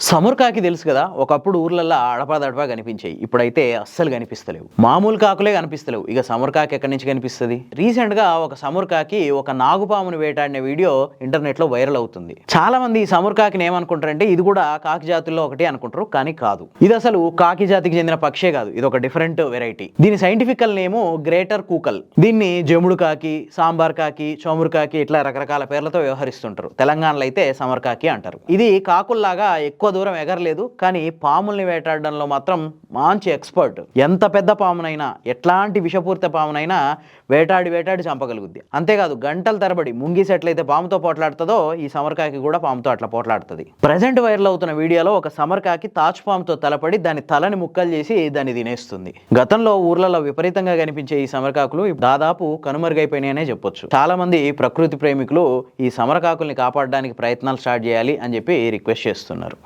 సమర్ కాకి తెలుసు కదా, ఒకప్పుడు ఊర్లల్లో అడపాదడపా కనిపించాయి. ఇప్పుడైతే అస్సలు కనిపిస్తలేవు. మామూలు కాకులే కనిపిస్తలేవు, ఇక సమర్ కాకి ఎక్కడి నుంచి కనిపిస్తుంది? రీసెంట్ గా ఒక సమర్ కాకి ఒక నాగుపామును వేటాడిన వీడియో ఇంటర్నెట్ లో వైరల్ అవుతుంది. చాలా మంది ఈ సమర్ కాకిని ఏమనుకుంటారంటే ఇది కూడా కాకి జాతుల్లో ఒకటి అనుకుంటారు, కానీ కాదు. ఇది అసలు కాకి జాతికి చెందిన పక్షే కాదు, ఇది ఒక డిఫరెంట్ వెరైటీ. దీని సైంటిఫికల్ నేమ్ గ్రేటర్ కూకల్. దీన్ని జముడు కాకి, సాంబార్ కాకి, చోమురు కాకి ఇట్లా రకరకాల పేర్లతో వ్యవహరిస్తుంటారు. తెలంగాణలో అయితే సమర్ కాకి అంటారు. ఇది కాకుల్లాగా ఎక్కువ దూరం ఎగరలేదు, కానీ పాముల్ని వేటాడడంలో మాత్రం మంచి ఎక్స్పర్ట్. ఎంత పెద్ద పామునైనా, ఎట్లాంటి విషపూరిత పామునైనా వేటాడి వేటాడి చంపగలుగుద్ది. అంతేకాదు గంటల తరబడి ముంగిసి ఎట్లయితే పాముతో పోట్లాడుతుందో ఈ సమర్కాకి కూడా పాముతో అట్లా పోట్లాడుతుంది. ప్రజెంట్ వైరల్ అవుతున్న వీడియోలో ఒక సమర్కాకి తాచు పాముతో తలపడి దాని తలని ముక్కలు చేసి దాన్ని తినేస్తుంది. గతంలో ఊర్లలో విపరీతంగా కనిపించే ఈ సమరకాకులు దాదాపు కనుమరుగైపోయినాయనే చెప్పొచ్చు. చాలా మంది ప్రకృతి ప్రేమికులు ఈ సమరకాకుల్ని కాపాడడానికి ప్రయత్నాలు స్టార్ట్ చేయాలి అని చెప్పి రిక్వెస్ట్ చేస్తున్నారు.